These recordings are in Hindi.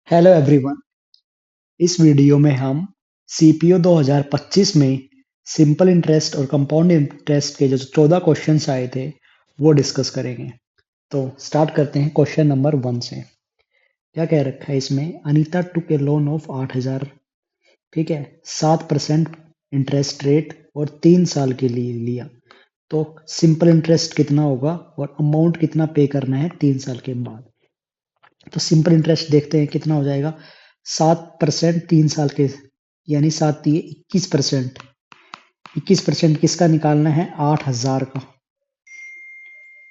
Hello everyone. इस वीडियो में हम सीपीओ 2025 में सिंपल इंटरेस्ट और कंपाउंड इंटरेस्ट के जो 14 क्वेश्चंस आए थे वो डिस्कस करेंगे। तो स्टार्ट करते हैं क्वेश्चन नंबर 1 से। क्या कह रखा है इसमें? अनीता टुक ए लोन ऑफ 8,000। ठीक है, 7% इंटरेस्ट रेट और 3 साल के लिए लिया। तो सिंपल इंटरेस्ट कितना होगा और अमाउंट कितना पे करना है 3 साल के बाद। तो सिंपल इंटरेस्ट देखते हैं कितना हो जाएगा। 7% 3 साल के, यानी 21%। 21% किसका निकालना है? 8,000 का।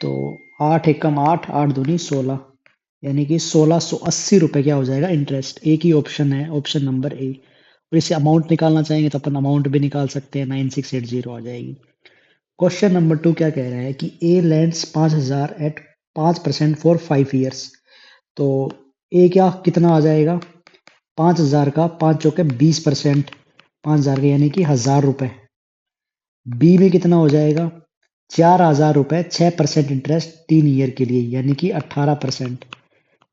तो 8 एकम 8, 8 दूनी 16, यानी कि 1680 रुपये क्या हो जाएगा? इंटरेस्ट। एक ही ऑप्शन है, ऑप्शन नंबर ए। और इसे अमाउंट निकालना चाहेंगे तो अपन अमाउंट भी निकाल सकते हैं, 9680 आ जाएगी। क्वेश्चन नंबर 2 क्या कह रहा है कि ए लैंड्स 5,000 एट 5% फॉर 5 ईयर्स। तो ए क्या कितना आ जाएगा? 5,000 का 5 चौके 20%, 5,000 का यानी कि 1,000 रुपए। बी में कितना हो जाएगा? 4,000 रुपए, 6% इंटरेस्ट 3 ईयर के लिए, यानी कि 18%।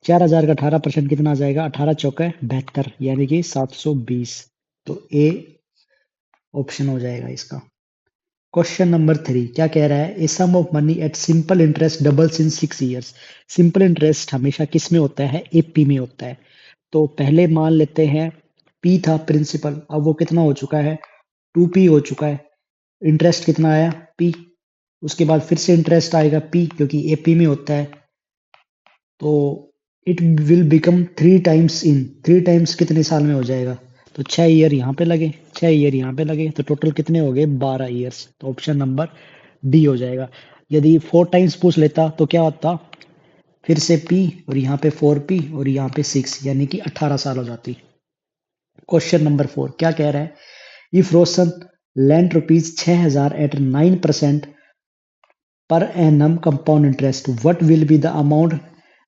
4,000 का 18% कितना आ जाएगा? 18 चौके 72, यानी कि 720। तो ए ऑप्शन हो जाएगा इसका। क्वेश्चन नंबर 3 क्या कह रहा है? A sum of money at simple interest doubles in 6 years. Simple interest हमेशा किस में होता है? एपी में होता है। तो पहले मान लेते हैं पी था प्रिंसिपल, अब वो कितना हो चुका है? 2p हो चुका है। इंटरेस्ट कितना आया? p। उसके बाद फिर से इंटरेस्ट आएगा p, क्योंकि एपी में होता है। तो it will become 3 times in 3 times कितने साल में हो जाएगा? तो 6 ईयर यहाँ पे लगे, 6 ईयर यहाँ पे लगे, तो टोटल कितने हो गए? 12 ईयर्स। तो ऑप्शन नंबर डी हो जाएगा। यदि 4 टाइम्स पूछ लेता तो क्या होता? फिर से p और यहाँ पे 4p और यहाँ पे 6, यानी कि 18 साल हो जाती। क्वेश्चन नंबर 4 क्या कह रहा है? If Roshan lent rupees 6,000 at 9% per annum compound interest, what will be the amount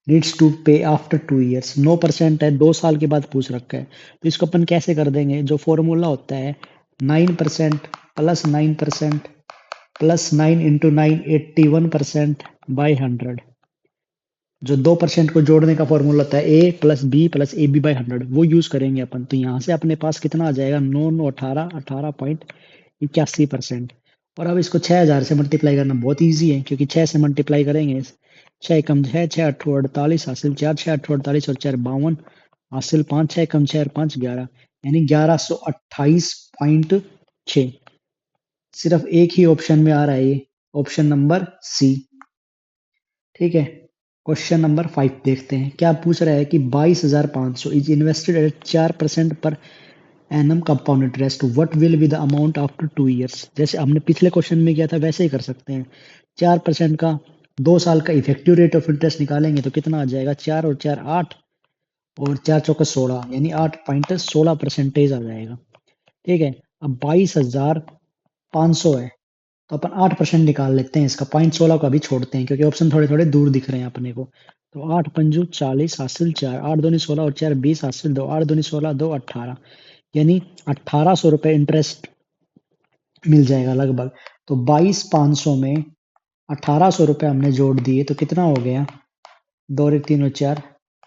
needs to pay after 2 years. 9% है, 2 साल के बाद पूछ रखा है। तो इसको अपन कैसे कर देंगे? जो फॉर्मूला होता है 9% प्लस 9% प्लस 9 × 9 81% बाई 100। जो 2% को जोड़ने का फॉर्मूला होता है A plus B plus A B by 100, वो यूज करेंगे अपन। तो यहाँ से अपने पास कितना आ जाएगा? 9 9 18 18.81%। और अब इसको 6,000 से मल्टीप्लाई करना बहुत ईजी है, क्योंकि 6 से मल्टीप्लाई करेंगे। 6 एकम 6, 6 8 48 हासिल 4, 6 8 48 और 4 52 हासिल 5, 6 एकम 6 और 5 11, यानी 1128.6। सिर्फ एक ही ऑप्शन में आ रहा है ये, ऑप्शन नंबर सी। ठीक है, क्वेश्चन नंबर 5 देखते हैं। क्या पूछ रहा है कि 22,500 इज इन्वेस्टेड एट 4% पर annum compound interest, what will be the amount after 2 years. जैसे हमने पिछले क्वेश्चन में किया था वैसे ही कर सकते हैं। 4% का 2 साल का इफेक्टिव रेट ऑफ इंटरेस्ट निकालेंगे तो कितना आ जाएगा? 4 और 4 8 और 4 चौका 16, यानी 8.16% आ जाएगा। ठीक है, अब 22,500 है, तो अपन 8% निकाल लेते हैं इसका। 0.16 को अभी छोड़ते हैं क्योंकि ऑप्शन थोड़े थोड़े दूर दिख रहे हैं अपने को। तो 8 पंजू 40 हासिल 4, 8 दूनी 16 और 4 20 हासिल 2, 8 दूनी 16 2 18, यानी 1,800 रुपये इंटरेस्ट मिल जाएगा लगभग। तो 22,500 में 1,800 रुपये हमने जोड़ दिए तो कितना हो गया? 2 और 3 और 4,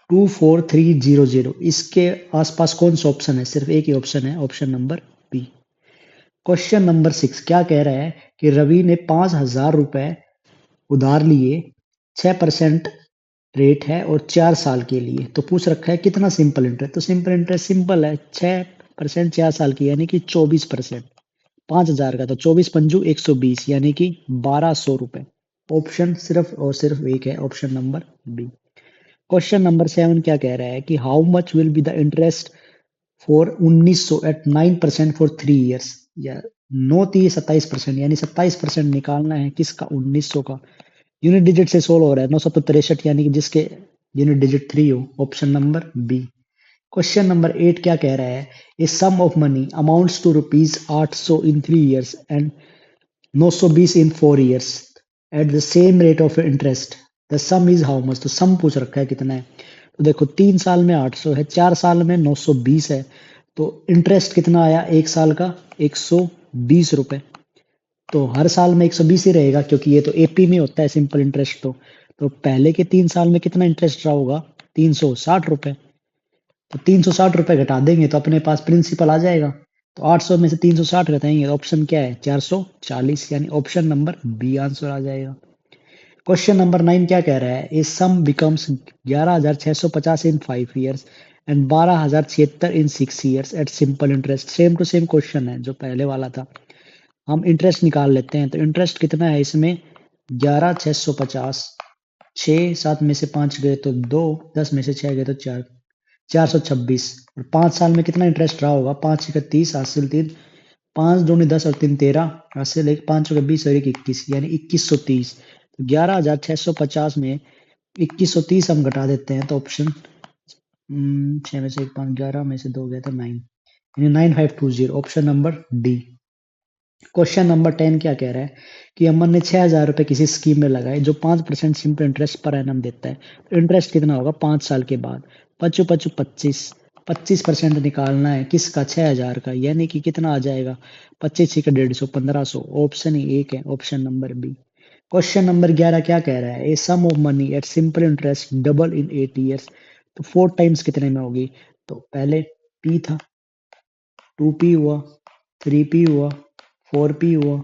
24,300। इसके आसपास कौन सा ऑप्शन है? सिर्फ एक ही ऑप्शन है, option number B. Question number 6 क्या कह रहा है कि रवि ने 5,000 रुपए उधार लिए, 6% रेट है और 4 साल के लिए। तो पूछ रखा है कितना सिंपल इंटरेस्ट। तो सिंपल इंटरेस्ट सिंपल है, 6% 4 साल की, यानी कि 24%। 5,000 का तो 24 पंजू 120, यानी कि 1,200 रुपए। ऑप्शन सिर्फ और सिर्फ एक है, option number B. Question number 7 क्या कह रहा है कि how much will be the interest for 1900 at 9% for 3 years. या 9 3 27%, यानी 27% निकालना है किसका? 1900 का। यूनिट डिजिट से सोल्व हो रहा है। 9 7 63, यानी कि जिसके यूनिट डिजिट 3 हो, option number B. Question number 8 क्या कह रहा है? A sum of money amounts to rupees 800 in 3 years and 920 in 4 years at the same rate of interest, the sum is how much. तो सम पूछ रखा है कितना है। तो देखो 3 साल में 800 है, 4 साल में 920 है, तो इंटरेस्ट कितना आया? 1 साल का 120 रुपए। तो हर साल में 120 ही रहेगा, क्योंकि ये तो एपी में होता है सिंपल इंटरेस्ट। तो पहले के 3 साल में कितना इंटरेस्ट रहा होगा? 360 रुपए। तो 360 रुपए घटा देंगे तो अपने पास प्रिंसिपल आ जाएगा। तो 800 में से 360 घटाएंगे तो ऑप्शन क्या है 440, यानी ऑप्शन नंबर बी आंसर आ जाएगा। क्वेश्चन नंबर 9 क्या कह रहा है, a sum becomes 11,650 in 5 years and 12,076 in 6 years at simple interest. Same to same question है जो पहले वाला था। हम इंटरेस्ट निकाल लेते हैं, तो इंटरेस्ट कितना है इसमें 11,650, 6 7 में से 5 गए तो 2, 10 में से 6 गए तो 4, 426। और 5 साल में कितना इंटरेस्ट रहा होगा, 5 एकड़ 30, हासिल 3, 5 दूनी 10 और 3 13, हासिल 1, 5 के 20 और 1 21, यानी 2130। तो 11,650 में 2130 हम घटा देते हैं तो ऑप्शन 6 में से 1 5, 11 में से 2 गया तो 9, यानी 9520, option number D. Question number 10 क्या कह रहा है कि अमन ने 6,000 रुपए किसी स्कीम में लगाए जो 5% सिंपल इंटरेस्ट पर एनम देता है। तो इंटरेस्ट कितना होगा 5 साल के बाद, पचू पचू 25, 25% निकालना है किसका 6,000 का, यानी कि कितना आ जाएगा 25 का 150, 1500। ऑप्शन ही एक है, option number B. Question number 11 क्या कह रहा है, a sum of money at simple interest double in 8 years. तो 4 टाइम्स कितने में होगी, तो पहले पी था, 2p हुआ, 3p हुआ, 4p हुआ,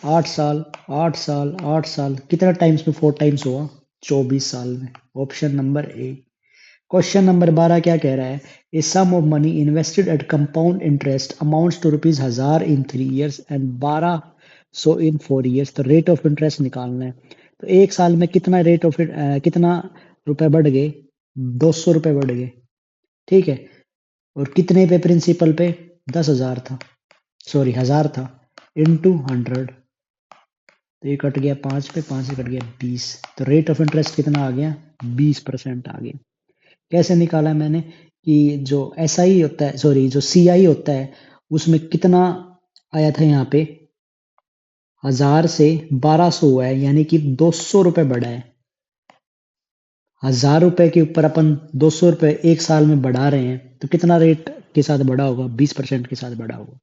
8 साल, 8 साल, 8 साल, कितना टाइम्स में 4 टाइम्स हुआ 24 साल में, option number A. Question number 12 क्या कह रहा है, a sum of money invested at compound interest amounts to ₹1000 in 3 years and 1200 in 4 years. तो रेट ऑफ इंटरेस्ट निकालना है। तो एक साल में कितना कितना रुपए बढ़ गए, 200 रुपए बढ़ गए, ठीक है। और कितने पे प्रिंसिपल पे 10,000 था, सॉरी 1000 था, इंटू 100। तो ये कट गया 5 पे, 5 से कट गया 20। तो रेट ऑफ इंटरेस्ट कितना आ गया 20% आ गया। कैसे निकाला है मैंने कि जो एस आई होता है, सॉरी जो सी आई होता है, उसमें कितना आया था यहाँ पे 1000 से 1200 हुआ है, यानी कि 200 रुपए बढ़ा है। 1000 रुपए के ऊपर अपन 200 रुपए एक साल में बढ़ा रहे हैं, तो कितना रेट के साथ बढ़ा होगा 20% के साथ बढ़ा होगा।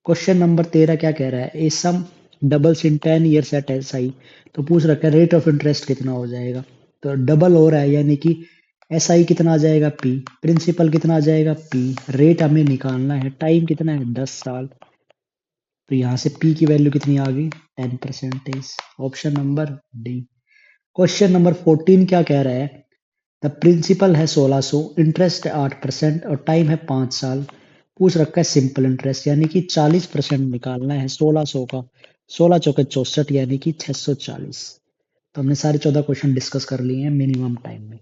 क्वेश्चन नंबर 13 क्या कह रहा है, a sum doubles in 10 years at S I. तो पूछ रखा है रेट ऑफ इंटरेस्ट कितना हो जाएगा, तो डबल हो रहा है, यानी कि एस आई कितना आ जाएगा पी, प्रिंसिपल कितना आ जाएगा पी, रेट हमें निकालना है, टाइम कितना है 10 साल। तो यहाँ से पी की वैल्यू कितनी आ गई 10%, option number D. Question number 14 क्या कह रहा है, द प्रिंसिपल है 1600, इंटरेस्ट है 8% और टाइम है 5 साल। पूछ रखा है सिंपल इंटरेस्ट, यानी कि 40% निकालना है 1600 का, 16 चौके 64, यानी कि 640। तो हमने सारे 14 क्वेश्चन डिस्कस कर लिए हैं मिनिमम टाइम में।